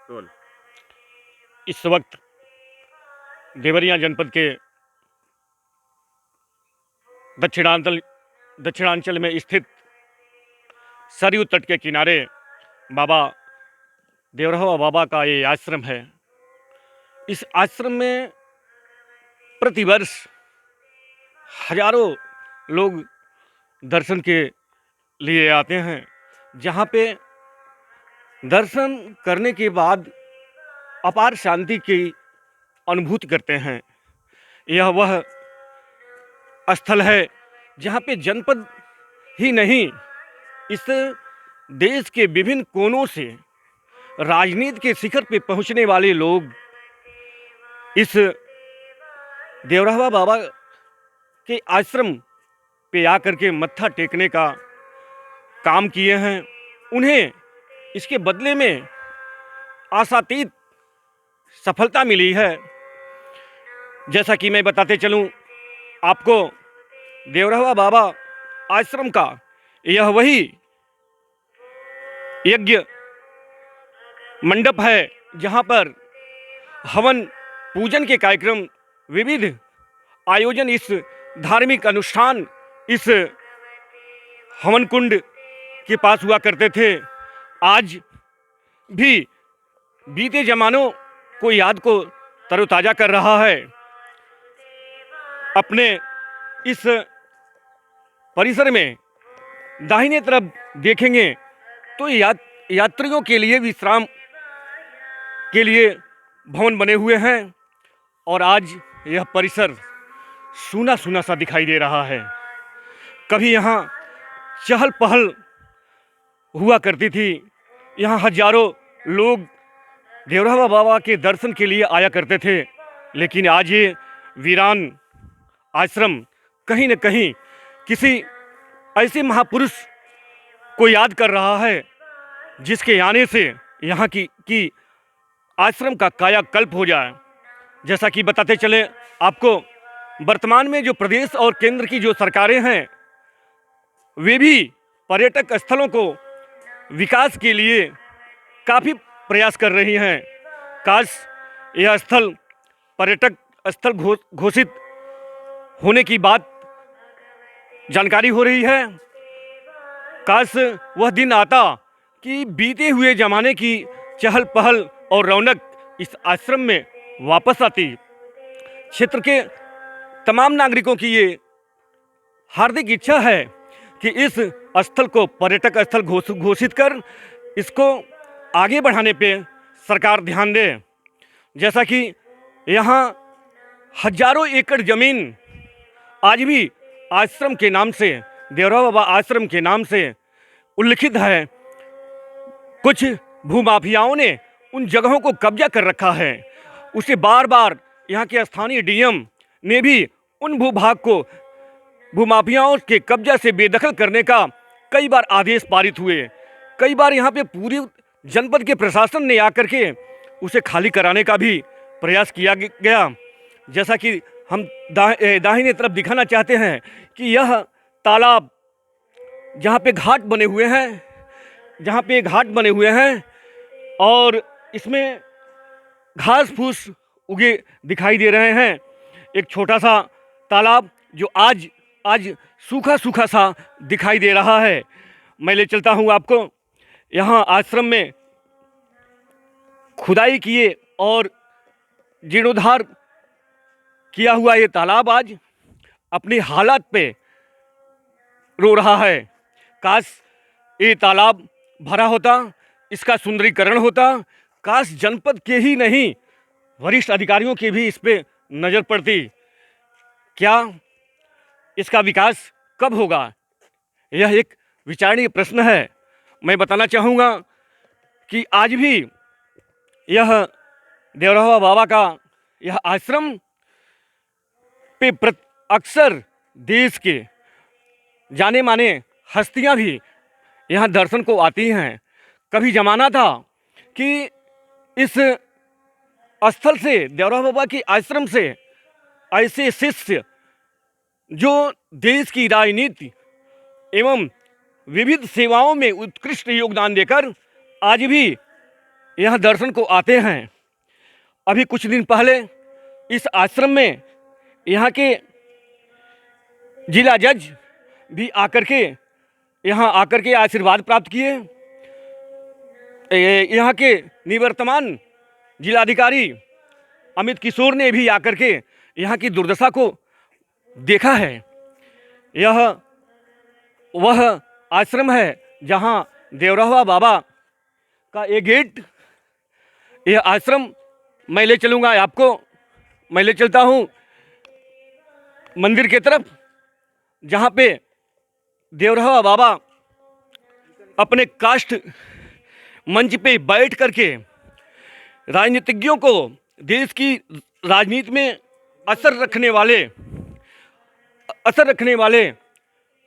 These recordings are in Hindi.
बिल्कुल। इस वक्त देवरिया जनपद के दक्षिणांचल दक्षिणांचल में स्थित सरयू तट के किनारे बाबा देवरहवा बाबा का ये आश्रम है। इस आश्रम में प्रतिवर्ष हजारों लोग दर्शन के लिए आते हैं, जहाँ पे दर्शन करने के बाद अपार शांति की अनुभूति करते हैं। यह वह स्थल है जहाँ पे जनपद ही नहीं, इस देश के विभिन्न कोनों से राजनीति के शिखर पे पहुँचने वाले लोग इस देवरहवा बाबा के आश्रम पे आकर के मत्था टेकने का काम किए हैं। उन्हें इसके बदले में आशातीत सफलता मिली है। जैसा कि मैं बताते चलूं आपको, देवरहवा बाबा आश्रम का यह वही यज्ञ मंडप है जहां पर हवन पूजन के कार्यक्रम, विविध आयोजन, इस धार्मिक अनुष्ठान इस हवन कुंड के पास हुआ करते थे। आज भी बीते जमानों को याद को तरोताज़ा कर रहा है। अपने इस परिसर में दाहिने तरफ देखेंगे तो यात्रियों के लिए विश्राम के लिए भवन बने हुए हैं और आज यह परिसर सूना सूना सा दिखाई दे रहा है। कभी यहाँ चहल पहल हुआ करती थी, यहाँ हजारों लोग देवरहवा बाबा के दर्शन के लिए आया करते थे, लेकिन आज ये वीरान आश्रम कहीं न कहीं किसी ऐसे महापुरुष को याद कर रहा है जिसके आने से यहाँ की आश्रम का कायाकल्प हो जाए। जैसा कि बताते चले आपको, वर्तमान में जो प्रदेश और केंद्र की जो सरकारें हैं वे भी पर्यटक स्थलों को विकास के लिए काफ़ी प्रयास कर रही हैं। काश यह स्थल पर्यटक स्थल घोषित होने की बात जानकारी हो रही है। काश वह दिन आता कि बीते हुए ज़माने की चहल पहल और रौनक इस आश्रम में वापस आती। क्षेत्र के तमाम नागरिकों की ये हार्दिक इच्छा है कि इस स्थल को पर्यटक स्थल घोषित कर इसको आगे बढ़ाने पे सरकार ध्यान दे। जैसा कि यहाँ हजारों एकड़ ज़मीन आज भी आश्रम के नाम से, देवरहवा बाबा आश्रम के नाम से उल्लिखित है। कुछ भूमाफियाओं ने उन जगहों को कब्जा कर रखा है। उसे बार बार यहाँ के स्थानीय डीएम ने भी उन भूभाग को भूमाफियाओं के कब्जा से बेदखल करने का कई बार आदेश पारित हुए। कई बार यहाँ पे पूरी जनपद के प्रशासन ने आकर के उसे खाली कराने का भी प्रयास किया गया। जैसा कि हम दाहिने तरफ दिखाना चाहते हैं कि यह तालाब जहाँ पे घाट बने हुए हैं और इसमें घास फूस उगे दिखाई दे रहे हैं। एक छोटा सा तालाब जो आज सूखा सूखा सा दिखाई दे रहा है। मैं ले चलता हूँ आपको। यहाँ आश्रम में खुदाई किए और जीर्णोद्धार किया हुआ ये तालाब आज अपनी हालत पे रो रहा है। काश ये तालाब भरा होता, इसका सुंदरीकरण होता। काश जनपद के ही नहीं, वरिष्ठ अधिकारियों की भी इस पे नज़र पड़ती। क्या इसका विकास कब होगा, यह एक विचारणीय प्रश्न है। मैं बताना चाहूँगा कि आज भी यह देवरहवा बाबा का यह आश्रम पे अक्सर देश के जाने माने हस्तियां भी यहाँ दर्शन को आती हैं। कभी जमाना था कि इस स्थल से, देवरहवा बाबा के आश्रम से ऐसे शिष्य जो देश की राजनीति एवं विविध सेवाओं में उत्कृष्ट योगदान देकर आज भी यहाँ दर्शन को आते हैं। अभी कुछ दिन पहले इस आश्रम में यहाँ के जिला जज भी आकर के यहाँ आकर के आशीर्वाद प्राप्त किए। यहाँ के निवर्तमान जिलाधिकारी अमित किशोर ने भी आकर के यहाँ की दुर्दशा को देखा है। यह वह आश्रम है जहाँ देवरहवा बाबा का ये गेट, यह आश्रम मैं ले चलूँगा आपको। मैं ले चलता हूँ मंदिर के तरफ, जहाँ पे देवरहवा बाबा अपने काष्ठ मंच पे बैठ करके राजनीतिज्ञों को, देश की राजनीति में असर रखने वाले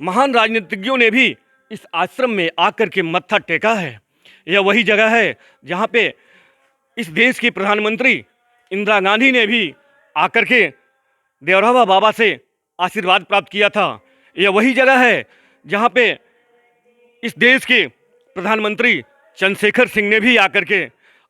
महान राजनीतिज्ञों ने भी इस आश्रम में आकर के मत्था टेका है। यह वही जगह है जहाँ पे इस देश की प्रधानमंत्री इंदिरा गांधी ने भी आकर के देवरहवा बाबा से आशीर्वाद प्राप्त किया था। यह वही जगह है जहाँ पे इस देश के प्रधानमंत्री चंद्रशेखर सिंह ने भी आकर के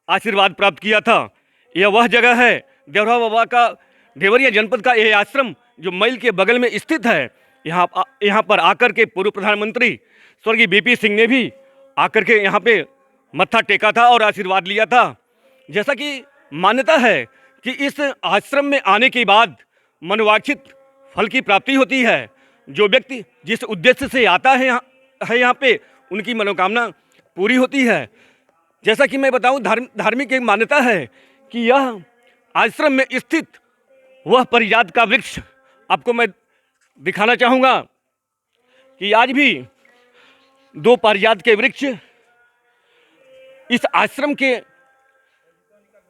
आशीर्वाद प्राप्त किया था। यह वह जगह है देवरहवा बाबा का, देवरिया जनपद का यह आश्रम जो मैल के बगल में स्थित है। यहाँ पर आकर के पूर्व प्रधानमंत्री स्वर्गीय बीपी सिंह ने भी आकर के यहाँ पे मत्था टेका था और आशीर्वाद लिया था। जैसा कि मान्यता है कि इस आश्रम में आने के बाद मनोवांछित फल की प्राप्ति होती है। जो व्यक्ति जिस उद्देश्य से आता है यहाँ पे, उनकी मनोकामना पूरी होती है। जैसा कि मैं बताऊं, धार्मिक एक मान्यता है कि यह आश्रम में स्थित वह परिजात का वृक्ष आपको मैं दिखाना चाहूँगा कि आज भी 2 पारिजात के वृक्ष इस आश्रम के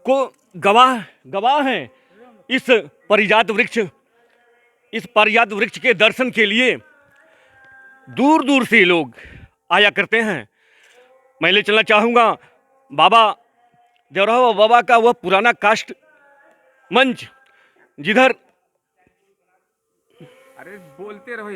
को गवाह हैं। इस पारिजात वृक्ष के दर्शन के लिए दूर दूर से लोग आया करते हैं। मैं ले चलना चाहूँगा बाबा देवरहवा बाबा का वह पुराना काष्ठ मंच, जिधर अरे बोलते रहो।